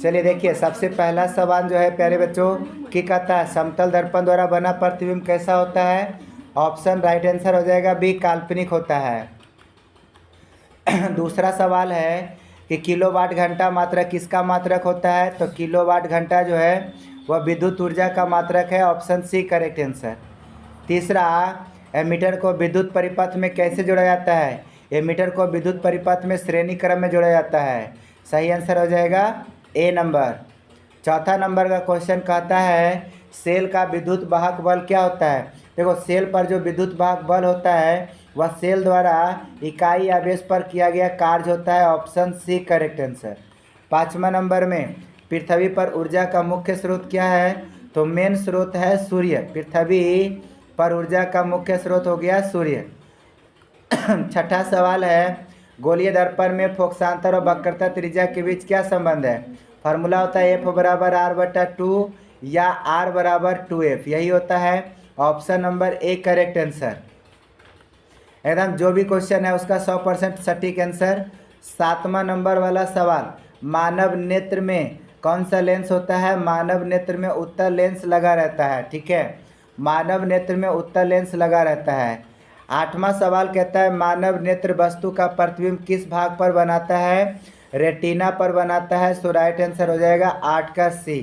चलिए देखिए, सबसे पहला सवाल जो है प्यारे बच्चों कि कहता है समतल दर्पण द्वारा बना प्रतिबिंब कैसा होता है। ऑप्शन राइट आंसर हो जाएगा बी, काल्पनिक होता है। दूसरा सवाल है कि किलोवाट घंटा मात्रक किसका मात्रक होता है। तो किलोवाट घंटा जो है वह विद्युत ऊर्जा का मात्रक है। Option C correct answer. तीसरा, एमीटर को विद्युत परिपथ में कैसे जोड़ा जाता है। एमीटर को विद्युत परिपथ में श्रेणी क्रम में जोड़ा जाता है। सही आंसर हो जाएगा ए नंबर। चौथा नंबर का क्वेश्चन कहता है सेल का विद्युत वाहक बल क्या होता है। देखो, सेल पर जो विद्युत वाहक बल होता है वह सेल द्वारा इकाई आवेश पर किया गया कार्य होता है। Option C correct answer. पाँचवा नंबर में पृथ्वी पर ऊर्जा का मुख्य स्रोत क्या है। तो मेन स्रोत है सूर्य। पृथ्वी पर ऊर्जा का मुख्य स्रोत हो गया सूर्य। छठा सवाल है गोलीय दर्पण में फोकसांतर और वक्रता त्रिज्या के बीच क्या संबंध है। फार्मूला होता है एफ बराबर आर बटा 2 या आर बराबर 2f, यही होता है। Option number A correct answer. एकदम जो भी क्वेश्चन है उसका 100% सटीक आंसर। सातवां नंबर वाला सवाल, मानव नेत्र में कौन सा लेंस होता है। मानव नेत्र में उत्तल लेंस लगा रहता है। ठीक है, मानव नेत्र में उत्तल लेंस लगा रहता है। आठवां सवाल कहता है मानव नेत्र वस्तु का प्रतिबिंब किस भाग पर बनाता है। रेटिना पर बनाता है। सो राइट आंसर हो जाएगा 8 का सी।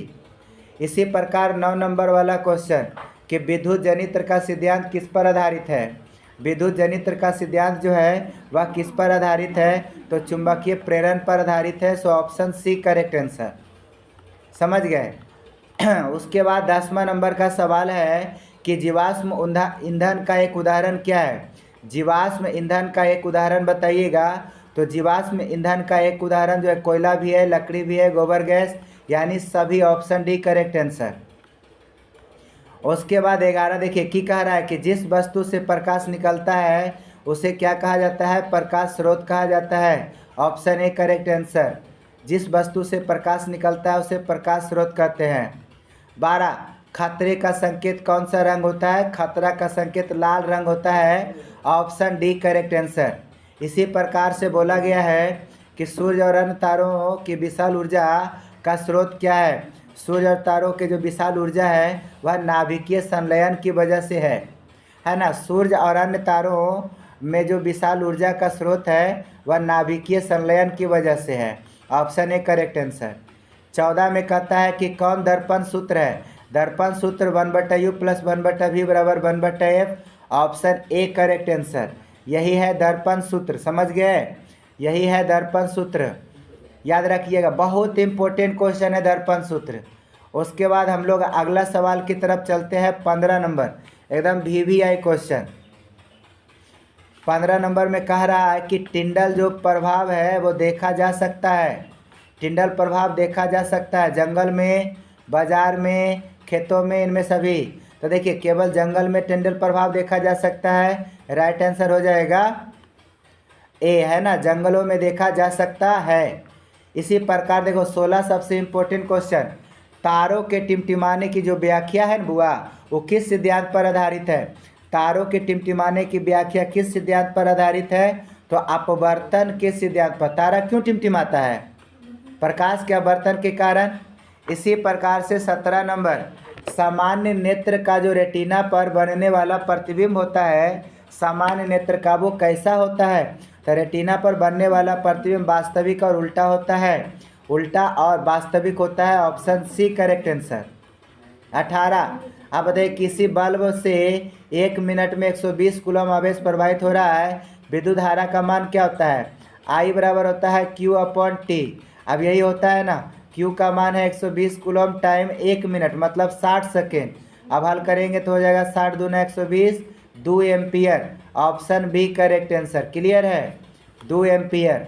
इसी प्रकार 9 नंबर वाला क्वेश्चन कि विद्युत जनित्र का सिद्धांत किस पर आधारित है। विद्युत जनित्र का सिद्धांत जो है वह किस पर आधारित है। तो चुंबकीय प्रेरण पर आधारित है। So option C correct answer. समझ गए। उसके बाद 10वां नंबर का सवाल है कि जीवाश्म ईंधन का एक उदाहरण क्या है। जीवाश्म ईंधन का एक उदाहरण बताइएगा। तो जीवाश्म ईंधन का एक उदाहरण जो है कोयला भी है, लकड़ी भी है, गोबर गैस, यानी सभी। Option D correct answer. उसके बाद 11 देखिए की कह रहा है कि जिस वस्तु से प्रकाश निकलता है उसे क्या कहा जाता है। प्रकाश स्रोत कहा जाता है। Option A correct answer. जिस वस्तु से प्रकाश निकलता है उसे प्रकाश स्रोत कहते हैं। 12, खतरे का संकेत कौन सा रंग होता है। खतरा का संकेत लाल रंग होता है। Option D correct answer. इसी प्रकार से बोला गया है कि सूर्य और अन्य तारों की विशाल ऊर्जा का स्रोत क्या है। सूर्य और तारों के जो विशाल ऊर्जा है वह नाभिकीय संलयन की वजह से है ना। सूर्य और अन्य तारों में जो विशाल ऊर्जा का स्रोत है वह नाभिकीय संलयन की वजह से है। Option A correct answer. 14 में कहता है कि कौन दर्पण सूत्र है। दर्पण सूत्र 1/u + 1/v बराबर 1/f। Option A correct answer. यही है दर्पण सूत्र। समझ गए, यही है दर्पण सूत्र। याद रखिएगा, बहुत इंपॉर्टेंट क्वेश्चन है दर्पण सूत्र। उसके बाद हम लोग अगला सवाल की तरफ चलते हैं। 15 नंबर एकदम VVI क्वेश्चन। 15 नंबर में कह रहा है कि टिंडल जो प्रभाव है वो देखा जा सकता है। टिंडल प्रभाव देखा जा सकता है जंगल में, बाजार में, खेतों में, इनमें सभी। तो देखिए केवल जंगल में टिंडल प्रभाव देखा जा सकता है। राइट आंसर हो जाएगा ए, है ना, जंगलों में देखा जा सकता है। इसी प्रकार देखो 16 सबसे इम्पोर्टेंट क्वेश्चन, तारों के टिमटिमाने की जो व्याख्या है ना बुआ, वो किस सिद्धांत पर आधारित है। तारों के टिमटिमाने की व्याख्या किस सिद्धांत पर आधारित है। तो अपवर्तन के सिद्धांत पर। तारा क्यों टिमटिमाता है, प्रकाश के अपवर्तन के कारण। इसी प्रकार से 17 नंबर, सामान्य नेत्र का जो रेटिना पर बनने वाला प्रतिबिंब होता है, सामान्य नेत्र का वो कैसा होता है। तो रेटिना पर बनने वाला प्रतिबिंब वास्तविक और उल्टा होता है। उल्टा और वास्तविक होता है। Option C correct answer. 18, आप बताइए किसी बल्ब से 1 मिनट में 120 कूलम आवेश प्रवाहित हो रहा है, विद्युत धारा का मान क्या होता है। I बराबर होता है Q/T। अब यही होता है ना, Q का मान है 120 कूलम टाइम 1 मिनट मतलब 60 सेकेंड। अब हल करेंगे तो हो जाएगा 60 दूना 120, 2 ampere. Option B correct answer. Clear है, 2 एम्पियर।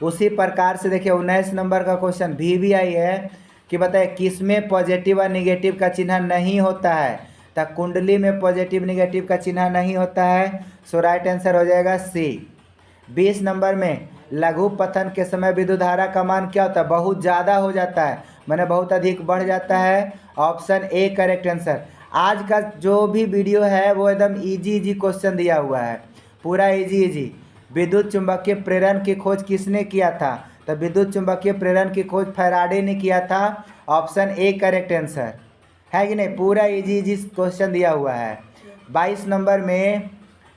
उसी प्रकार से देखिए 19 नंबर का क्वेश्चन VVI है कि बताए किसमें पॉजिटिव और निगेटिव का चिन्ह नहीं होता है। तो कुंडली में पॉजिटिव निगेटिव का चिन्ह नहीं होता है। सो राइट आंसर हो जाएगा सी। 20 नंबर में लघु पतन के समय विद्युत धारा का मान क्या होता है। बहुत ज़्यादा हो जाता है, माने बहुत अधिक बढ़ जाता है। Option A correct answer. आज का जो भी वीडियो है वो एकदम इजी क्वेश्चन दिया हुआ है, पूरा इजी। विद्युत चुंबकीय प्रेरण की खोज किसने किया था। तो विद्युत चुंबकीय प्रेरण की खोज फैराडे ने किया था। ऑप्शन ए करेक्ट आंसर है कि नहीं। पूरा इजी इजी क्वेश्चन दिया हुआ है। 22 नंबर में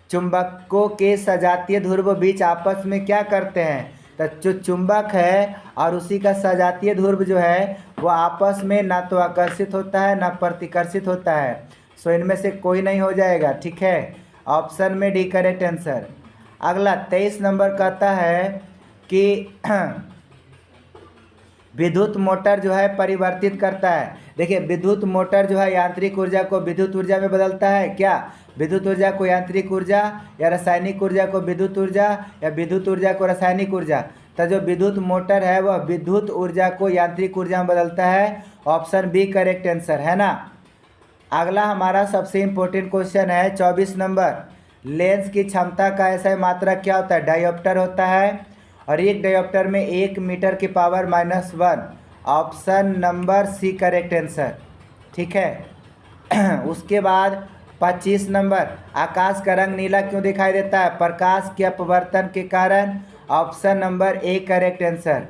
चुंबकों के सजातीय ध्रुव बीच आपस में क्या करते हैं। तो जो चुंबक है और उसी का सजातीय ध्रुव जो है वो आपस में ना तो आकर्षित होता है ना प्रतिकर्षित होता है। सो इनमें से कोई नहीं हो जाएगा, ठीक है। ऑप्शन में डी करेक्ट आंसर। अगला 23 नंबर कहता है कि विद्युत मोटर जो है परिवर्तित करता है। देखिए विद्युत मोटर जो है यांत्रिक ऊर्जा को विद्युत ऊर्जा में बदलता है क्या। विद्युत ऊर्जा को यांत्रिक ऊर्जा या रासायनिक ऊर्जा को विद्युत ऊर्जा या विद्युत ऊर्जा को रासायनिक ऊर्जा। तो जो विद्युत मोटर है वह विद्युत ऊर्जा को यांत्रिक ऊर्जा में बदलता है। ऑप्शन बी करेक्ट आंसर है ना। अगला हमारा सबसे इम्पोर्टेंट क्वेश्चन है 24 नंबर। लेंस की क्षमता का ऐसा मात्रक क्या होता है। डायोप्टर होता है और एक डायोप्टर में 1 मीटर की power -1। Option number C correct answer, ठीक है। उसके बाद 25 नंबर। आकाश का रंग नीला क्यों दिखाई देता है। प्रकाश के अपवर्तन के कारण। Option number A correct answer.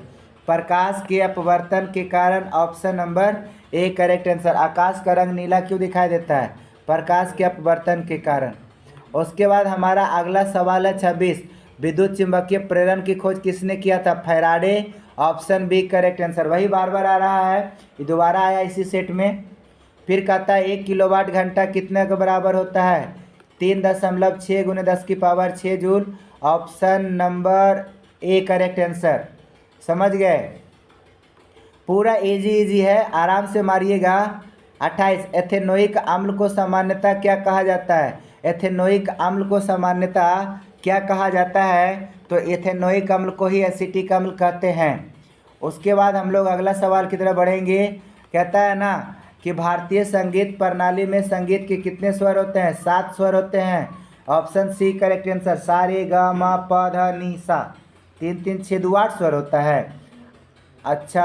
प्रकाश के अपवर्तन के कारण। Option number A correct answer. आकाश का रंग नीला क्यों दिखाई देता है। प्रकाश के अपवर्तन के कारण। उसके बाद हमारा अगला सवाल है 26। विद्युत चुंबकीय प्रेरण की खोज किसने किया था। Faraday. Option B correct answer. वही बार बार आ रहा है, ये दोबारा आया इसी सेट में। फिर कहता है 1 किलोवाट घंटा कितने के बराबर होता है। 3.6 × 10⁻6 joule. Option number A correct answer. समझ गए। पूरा इजी इजी है, आराम से मारिएगा। 28। एथेनोइक अम्ल को सामान्यतः क्या कहा जाता है। एथेनोइक अम्ल को सामान्यतः क्या कहा जाता है। तो एथेनोइक अम्ल को ही एसिटिक अम्ल कहते हैं। उसके बाद हम लोग अगला सवाल की तरफ बढ़ेंगे। कहता है ना कि भारतीय संगीत प्रणाली में संगीत के कितने स्वर होते हैं। 7 स्वर होते हैं। Option C correct answer. सा रे ग म प ध नि सा। 3 3 6 2 8 स्वर होता है। अच्छा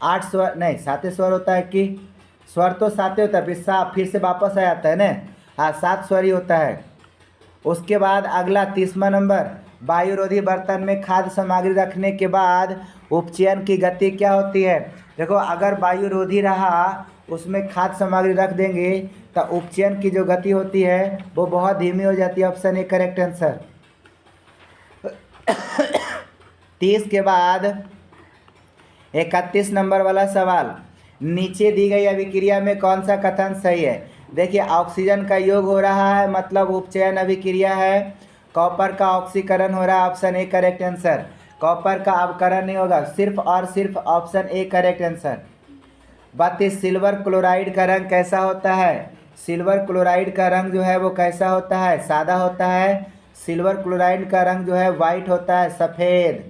8 स्वर नहीं 7 स्वर होता है कि। स्वर तो 7 होता है, फिर से वापस आ जाता है ना। हाँ 7 स्वर ही होता है। उसके बाद अगला 30वां नंबर। वायुरोधी बर्तन में खाद्य सामग्री रखने के बाद उपचयन की गति क्या होती है। देखो अगर वायुरोधी रहा उसमें खाद्य सामग्री रख देंगे तो उपचयन की जो गति होती है वो बहुत धीमी हो जाती है। Option A correct answer. 30 के बाद 31 नंबर वाला सवाल। नीचे दी गई अभिक्रिया में कौन सा कथन सही है। देखिए ऑक्सीजन का योग हो रहा है मतलब उपचयन अभिक्रिया है। कॉपर का ऑक्सीकरण हो रहा है। Option A correct answer. Copper का अवकरण नहीं होगा, सिर्फ और सिर्फ option A correct answer. 32। Silver chloride का रंग कैसा होता है। सिल्वर क्लोराइड का रंग जो है वो कैसा होता है, सादा होता है। सिल्वर क्लोराइड का रंग जो है वाइट होता है, सफ़ेद।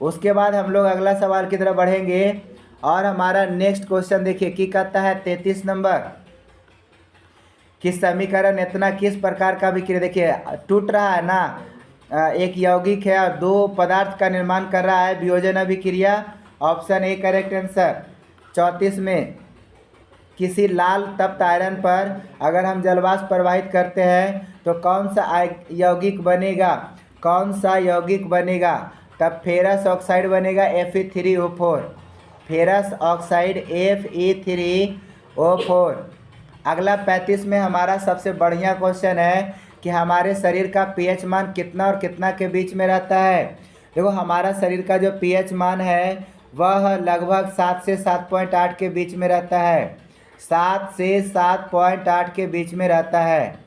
उसके बाद हम लोग अगला सवाल की तरफ बढ़ेंगे और हमारा नेक्स्ट क्वेश्चन देखिए कि कहता है 33 नंबर कि समीकरण इतना किस प्रकार का अभिक्रिया। देखिए टूट रहा है ना, एक यौगिक है और 2 पदार्थ का निर्माण कर रहा है, वियोजन अभिक्रिया। Option A correct answer. 34 में किसी लाल तप्त आयरन पर अगर हम जलवाष्प प्रवाहित करते हैं तो कौन सा यौगिक बनेगा। कौन सा यौगिक बनेगा। तब फेरस ऑक्साइड बनेगा Fe3O4। Ferrous oxide Fe3O4। अगला 35 में हमारा सबसे बढ़िया क्वेश्चन है कि हमारे शरीर का पीएच मान कितना और कितना के बीच में रहता है। देखो हमारा शरीर का जो पीएच मान है वह लगभग 7 से 7.8 के बीच में रहता है। 7 से 7.8 के बीच में रहता है।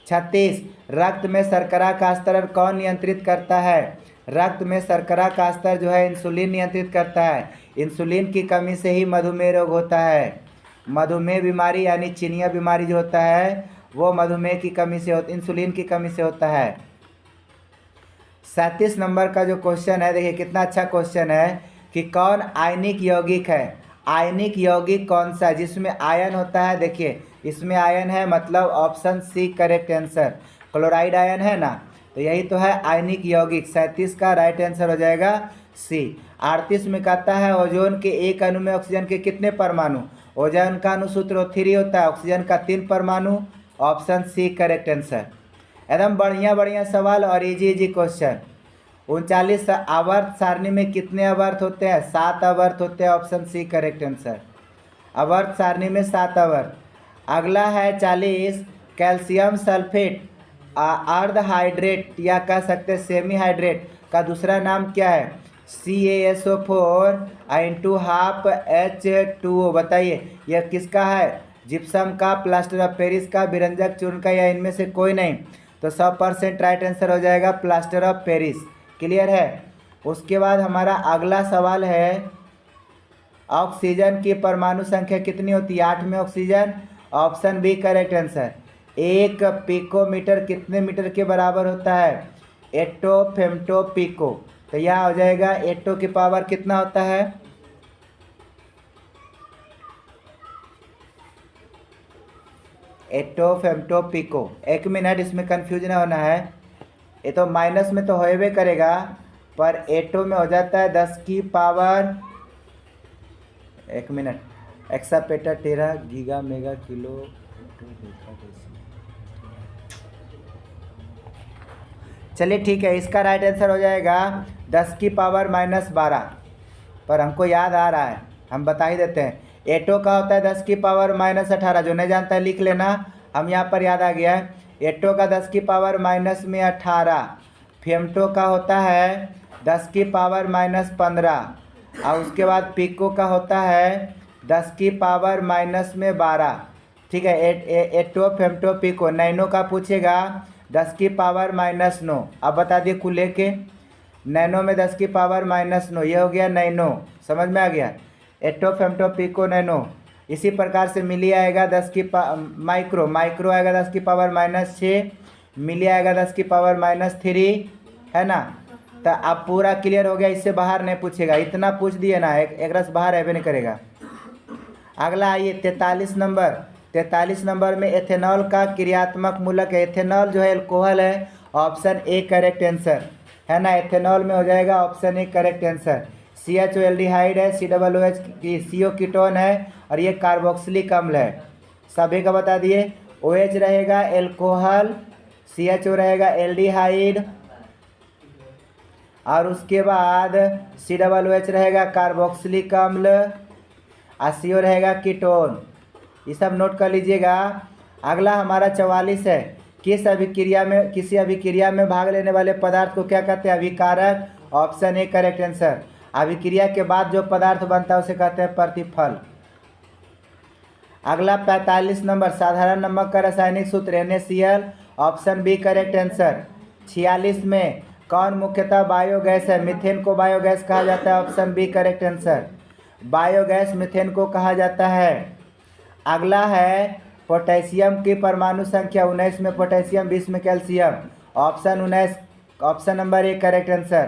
36। रक्त में शर्करा का स्तर कौन नियंत्रित करता है। रक्त में शर्करा का स्तर जो है इंसुलिन नियंत्रित करता है। इंसुलिन की कमी से ही मधुमेह रोग होता है। मधुमेह बीमारी यानी चिनिया बीमारी जो होता है वो मधुमेह की कमी से इंसुलिन की कमी से होता है। 37 नंबर का जो क्वेश्चन है देखिए कितना अच्छा क्वेश्चन है कि कौन आयनिक यौगिक है। आयनिक यौगिक कौन सा जिसमें आयन होता है। देखिए इसमें आयन है मतलब option C correct answer. Chloride ion है ना, तो यही तो है आयनिक यौगिक। 37 का राइट आंसर हो जाएगा सी। 38 में कहता है ओजोन के एक अणु में ऑक्सीजन के कितने परमाणु। ओजोन का अणुसूत्र 3 होता है, ऑक्सीजन का 3 परमाणु। Option C correct answer. एकदम बढ़िया बढ़िया सवाल और इजी इजी क्वेश्चन। 39 आवर्त सारणी में कितने आवर्त होते हैं? 7 आवर्त होते हैं। Option C correct answer. आवर्त सारणी में 7 आवर्त। अगला है 40 कैल्शियम सल्फेट अर्ध हाइड्रेट या कह सकते हैं सेमी हाइड्रेट का दूसरा नाम क्या है? CaSO4 into half H2O। बताइए यह किसका है? जिप्सम का, प्लास्टर ऑफ पेरिस का, विरंजक चूर्ण का, या इनमें से कोई नहीं? तो 100% राइट आंसर हो जाएगा प्लास्टर ऑफ पेरिस। क्लियर है? उसके बाद हमारा अगला सवाल है ऑक्सीजन की परमाणु संख्या कितनी होती है? 8 में oxygen. Option B correct answer. 1 picometer कितने मीटर के बराबर होता है? Atto femto pico. तो यह हो जाएगा एटो की पावर कितना होता है? Atto femto pico. 1 मिनट, इसमें कंफ्यूजन होना है। ये तो माइनस में तो होएबे करेगा, पर एटो में हो जाता है 10 की पावर 1 मिनट एक्सापेटा टेरा गीगा मेगा किलो। चलिए ठीक है, इसका राइट आंसर हो जाएगा 10 की पावर -12। पर हमको याद आ रहा है, हम बता ही देते हैं। एटो का होता है 10 की पावर -18। जो नहीं जानता है लिख लेना, हम यहाँ पर याद आ गया है। एटो का 10 की पावर -18। फेम्टो का होता है 10 की पावर -15। और उसके बाद पिको का होता है 10 की पावर -12। ठीक है, एटो फेम्टो पिको। नैनो का पूछेगा 10 की पावर -9। अब बता दिए कुल लेके। नैनो में 10 की पावर -9, ये हो गया नैनो। समझ में आ गया? एटो फेम्टो पिको नैनो। इसी प्रकार से मिली आएगा 10 की माइक्रो। माइक्रो आएगा 10 की पावर -6। मिली आएगा 10 की पावर -3, है ना? तो अब पूरा क्लियर हो गया, इससे बाहर नहीं पूछेगा। इतना पूछ दिए ना, एक रस बाहर है भी नहीं करेगा। अगला आइए 43 नंबर। 43 नंबर में एथेनॉल का क्रियात्मक मूलक है। एथेनॉल जो है एल्कोहल है। ऑप्शन ए करेक्ट आंसर, है ना? एथेनॉल में हो जाएगा option A correct answer. CHO aldehyde है, COOH CO कीटोन है, और ये कार्बोक्सिलिक अम्ल है। सभी का बता दिए। OH रहेगा एल्कोहल, CHO रहेगा एल्डिहाइड, और उसके बाद COOH रहेगा कार्बोक्सिलिक अम्ल, और CO रहेगा कीटोन। ये सब नोट कर लीजिएगा। अगला हमारा 44 है। किसी अभिक्रिया में भाग लेने वाले पदार्थ को क्या कहते हैं? अभिकारक। Option A correct answer. अभिक्रिया के बाद जो पदार्थ बनता है उसे कहते हैं प्रतिफल। अगला 45 नंबर, साधारण नमक का रासायनिक सूत्र NaCl। Option B correct answer. 46 में कौन मुख्यतः बायोगैस है? मीथेन को बायोगैस कहा जाता है। Option B correct answer. Biogas methane को कहा जाता है। अगला है पोटेशियम की परमाणु संख्या 19 में पोटेशियम, 20 में calcium. Option 19, option number A correct answer.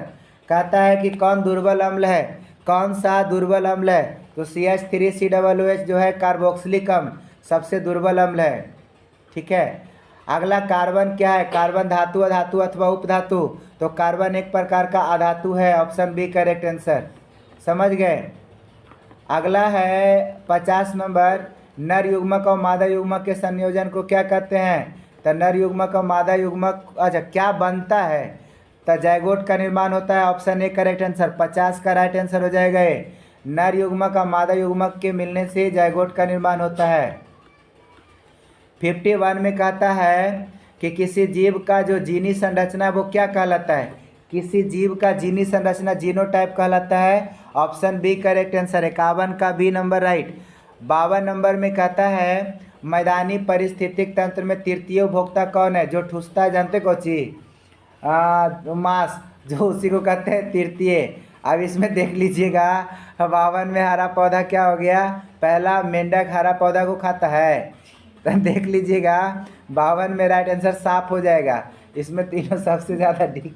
कहता है कि कौन दुर्बल अम्ल है? कौन सा दुर्बल अम्ल है? तो CH3COOH जो है कार्बोक्सिलिक अम्ल सबसे दुर्बल अम्ल है। ठीक है। अगला कार्बन क्या है? कार्बन धातु, अधातु अथवा उपधातु। तो कार्बन एक प्रकार का अधातु है। Option B correct answer. समझ गए? अगला है 50 नंबर, नर युग्मक और मादा युग्मक के संयोजन को क्या कहते हैं? तो नर युग्मक और मादा युग्मक, अच्छा क्या बनता है? तो जाइगोट का निर्माण होता है। Option A correct answer. 50 का राइट आंसर हो जाएगा ये। नर युग्मक और मादा युग्मक के मिलने से जाइगोट का निर्माण होता है। 51 में कहता है कि किसी जीव का जो जीनी संरचना है वो क्या कहलाता है? किसी जीव का जीनी संरचना जीनोटाइप कहलाता है। Option B correct answer. 51 का बी नंबर राइट। 52 नंबर में कहता है मैदानी परिस्थितिक तंत्र में तृतीय उपभोक्ता कौन है? जो ठूसता है, जानते कोची? मांस, जो उसी को कहते हैं तृतीय। अब इसमें देख लीजिएगा 52 में हरा पौधा क्या हो गया? पहला मेंढक हरा पौधा को खाता है। तो देख लीजिएगा 52 में राइट आंसर साफ हो जाएगा। इसमें तीनों सबसे ज़्यादा ठीक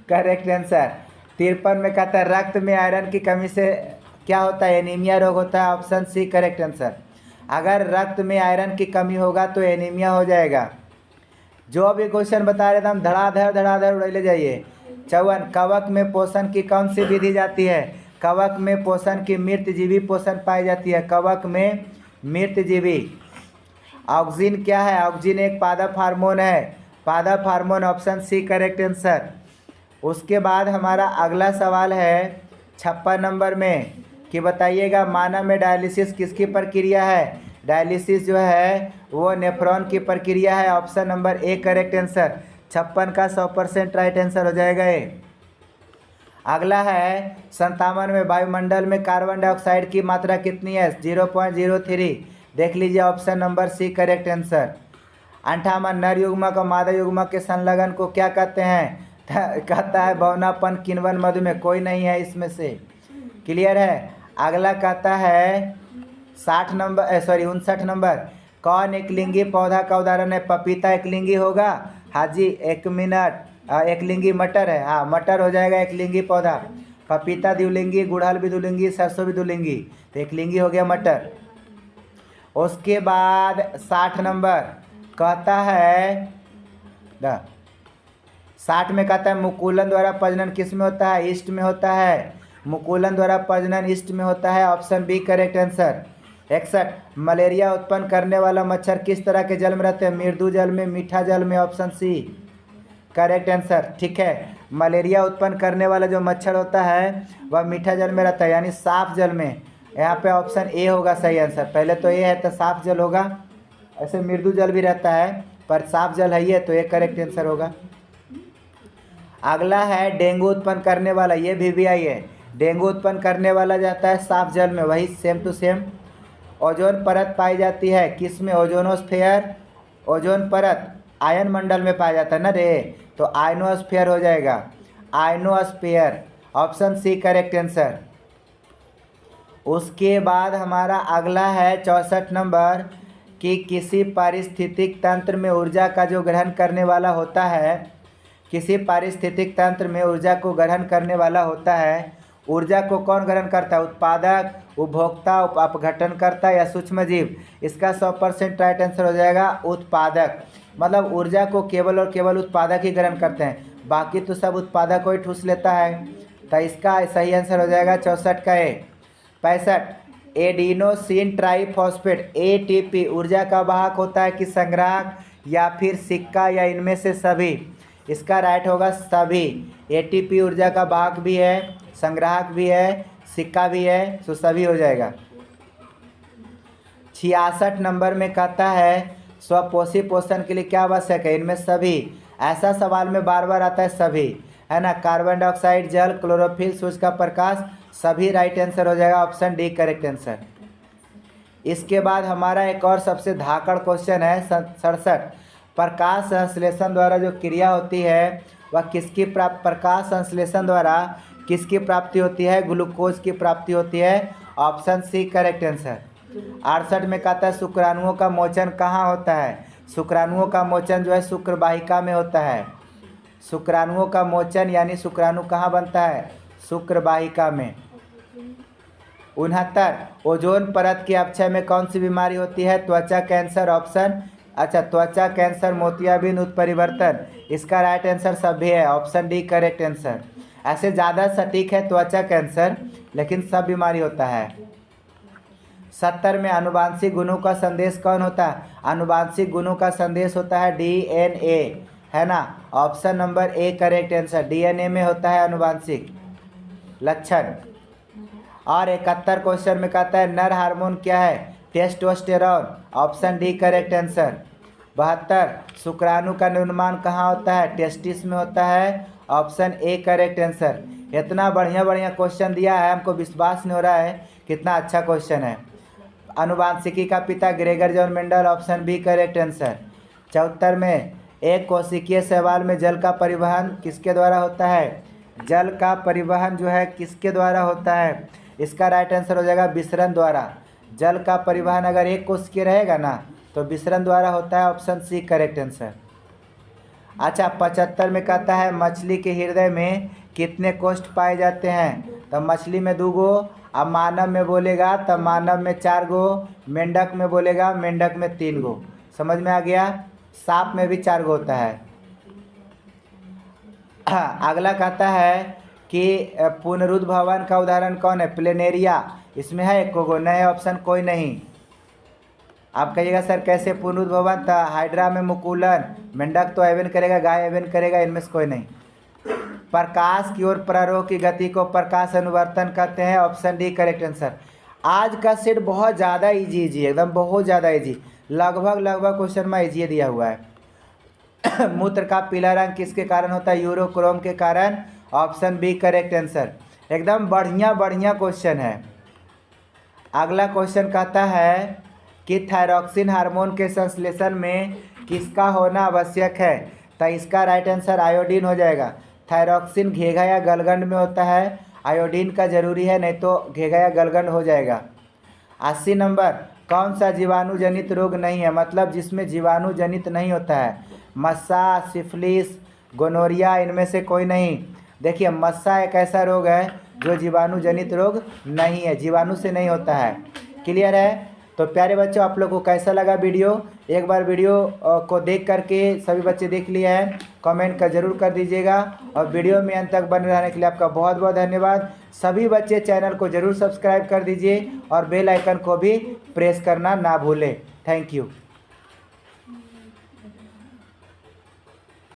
करेक्ट आंसर। 53 में कहता है रक्त में आयरन की कमी से क्या होता है? एनीमिया रोग होता है। Option C correct answer. अगर रक्त में आयरन की कमी होगा तो एनीमिया हो जाएगा। जो भी क्वेश्चन बता रहे थे हम धड़ाधड़ उड़ ले जाइए। 54 कवक में पोषण की कौन सी विधि जाती है? कवक में पोषण की मृतजीवी पोषण पाई जाती है। कवक में मृतजीवी। ऑक्सिन क्या है? ऑक्सिन एक पादप हार्मोन है। पादप hormone. Option C correct answer. उसके बाद हमारा अगला सवाल है 56 नंबर में कि बताइएगा मानव में डायलिसिस किसकी प्रक्रिया है। डायलिसिस जो है वो नेफ्रॉन की प्रक्रिया है। Option number A correct answer. 56 का 100% राइट आंसर हो जाएगा ये। अगला है 57 में वायुमंडल में कार्बन डाइऑक्साइड की मात्रा कितनी है। 0.03। देख लीजिए option number C correct answer. 58 नर युग्मक और मादा युग्मक के संलग्न को क्या कहते हैं। कहता है बौनापन, किण्वन, मधुमेह। कोई नहीं है इसमें से। क्लियर है। अगला कहता है 59 नंबर कौन एकलिंगी पौधा का उदाहरण है। पपीता एकलिंगी होगा। हाँ जी, एक मिनट। एकलिंगी मटर है। हाँ, मटर हो जाएगा एकलिंगी पौधा। पपीता द्विलिंगी, गुड़हल भी द्विलिंगी, सरसों भी द्विलिंगी, तो एकलिंगी हो गया मटर। उसके बाद 60 नंबर कहता है 60 में कहता है मुकुलन द्वारा प्रजनन किस में होता है। ईस्ट में होता है। मुकुलन द्वारा प्रजनन ईस्ट में होता है। Option B correct answer. 61 malaria उत्पन्न करने वाला मच्छर किस तरह के जल में रहते हैं। मृदु जल में, मीठा जल में। Option C correct answer. ठीक है, मलेरिया उत्पन्न करने वाला जो मच्छर होता है वह मीठा जल में रहता है, यानी साफ जल में। यहाँ पे ऑप्शन ए होगा सही आंसर। पहले तो ए है तो साफ जल होगा। ऐसे मृदु जल भी रहता है पर साफ जल है ये, तो ए करेक्ट आंसर होगा। अगला है डेंगू उत्पन्न करने वाला। ये भी आई है। डेंगू उत्पन्न करने वाला जाता है साफ जल में, वही सेम टू सेम। ओजोन परत पाई जाती है किस में। ओजोनोस्फेयर। ओजोन परत आयन मंडल में पाया जाता है ना रे, तो आयनोस्फेयर हो जाएगा। Ionosphere. Option C correct answer. उसके बाद हमारा अगला है 64 नंबर कि किसी पारिस्थितिक तंत्र में ऊर्जा का जो ग्रहण करने वाला होता है, किसी पारिस्थितिक तंत्र में ऊर्जा को ग्रहण करने वाला होता है, ऊर्जा को कौन ग्रहण करता है। उत्पादक, उपभोक्ता, अपघटनकर्ता या सूक्ष्मजीव। इसका 100% राइट आंसर हो जाएगा उत्पादक। मतलब ऊर्जा को केवल और केवल उत्पादक ही ग्रहण करते हैं, बाकी तो सब उत्पादक को ही ठूस लेता है। तो इसका सही आंसर हो जाएगा 64 का ए। 65 एडिनोसिन ट्राइफॉस्फेट ATP ऊर्जा का वाहक होता है कि संग्राहक या फिर सिक्का या इनमें से सभी। इसका राइट होगा सभी। ATP ऊर्जा का वाहक भी है, संग्राहक भी है, सिक्का भी है, तो सभी हो जाएगा। 66 नंबर में कहता है स्वपोषी पोषण के लिए क्या आवश्यक है। इनमें सभी। ऐसा सवाल में बार बार आता है सभी, है ना। कार्बन डाइऑक्साइड, जल, क्लोरोफिल, सूर्य का प्रकाश, सभी राइट आंसर हो जाएगा। Option D correct answer. इसके बाद हमारा एक और सबसे धाकड़ क्वेश्चन है 67 प्रकाश संश्लेषण द्वारा जो क्रिया होती है वह किसकी प्रकाश संश्लेषण द्वारा किसकी प्राप्ति होती है। ग्लूकोज की प्राप्ति होती है। Option C correct answer. 68 में कहता है शुक्राणुओं का मोचन कहाँ होता है। शुक्राणुओं का मोचन जो है शुक्र वाहिका में होता है। शुक्राणुओं का मोचन यानी शुक्राणु कहाँ बनता है, शुक्र वाहिका में। 69 ओजोन परत के अपक्षय में कौन सी बीमारी होती है। त्वचा कैंसर। ऑप्शन त्वचा कैंसर, मोतियाबिंद, उत्परिवर्तन। इसका राइट आंसर सभी है। Option D correct answer. ऐसे ज़्यादा सटीक है त्वचा कैंसर, लेकिन सब बीमारी होता है। 70 में आनुवांशिक गुणों का संदेश कौन होता है। आनुवांशिक गुणों का संदेश होता है DNA, है ना। Option number A correct answer. DNA में होता है आनुवांशिक लक्षण। और 71 क्वेश्चन में कहता है नर हार्मोन क्या है। Testosterone. Option D correct answer. 72 शुक्राणु का निर्माण कहाँ होता है। टेस्टिस में होता है। Option A correct answer. इतना बढ़िया बढ़िया क्वेश्चन दिया है, हमको विश्वास नहीं हो रहा है कितना अच्छा क्वेश्चन है। आनुवांशिकी का पिता Gregor John Mendel. Option B correct answer. 74 में एक कोशिकीय शैवाल में जल का परिवहन किसके द्वारा होता है। जल का परिवहन जो है किसके द्वारा होता है। इसका राइट आंसर हो जाएगा विसरण द्वारा। जल का परिवहन अगर एक कोशिकीय रहेगा ना तो विसरण द्वारा होता है। Option C correct answer. अच्छा, 75 में कहता है मछली के हृदय में कितने कोष्ठ पाए जाते हैं। तो मछली में 2 गो, अब मानव में बोलेगा तो मानव में 4 गो, मेंढक में बोलेगा मेंढक में 3 गो। समझ में आ गया। सांप में भी 4 गो होता है। अगला कहता है कि पुनरुद्भवन का उदाहरण कौन है। प्लेनेरिया। इसमें है 1 गो, नए ऑप्शन कोई नहीं। आप कहिएगा सर कैसे पुनरुद्भवन था। हाइड्रा में मुकुलन, मेंढक तो एवन करेगा, गाय एवन करेगा, इनमें से कोई नहीं। प्रकाश की ओर प्ररोह की गति को प्रकाश अनुवर्तन कहते हैं। Option D correct answer. आज का सेट बहुत ज़्यादा इजी है, एकदम बहुत ज़्यादा इजी, लगभग क्वेश्चन में इजी दिया हुआ है। मूत्र का पीला रंग किसके कारण होता है? यूरोक्रोम के कारण। Option B correct answer. एकदम बढ़िया क्वेश्चन है। अगला क्वेश्चन कहता है कि थायरॉक्सिन हार्मोन के संश्लेषण में किसका होना आवश्यक है? तो इसका राइट आंसर आयोडीन हो जाएगा। थायरॉक्सिन घेघा या गलगंड में होता है, आयोडीन का जरूरी है, नहीं तो घेघा या गलगंड हो जाएगा। 80 नंबर, कौन सा जीवाणु जनित रोग नहीं है? मतलब जिसमें जीवाणु जनित नहीं होता है। मस्सा, सिफिलिस, गोनोरिया, इनमें से कोई नहीं। देखिए मस्सा एक ऐसा रोग है जो जीवाणु जनित रोग नहीं है, जीवाणु से नहीं होता है। क्लियर है? तो प्यारे बच्चों, आप लोग को कैसा लगा वीडियो? एक बार वीडियो को देख करके सभी बच्चे देख लिए हैं, कमेंट का जरूर कर दीजिएगा। और वीडियो में अंत तक बने रहने के लिए आपका बहुत बहुत धन्यवाद। सभी बच्चे चैनल को जरूर सब्सक्राइब कर दीजिए और बेल आइकन को भी प्रेस करना ना भूलें। Thank you.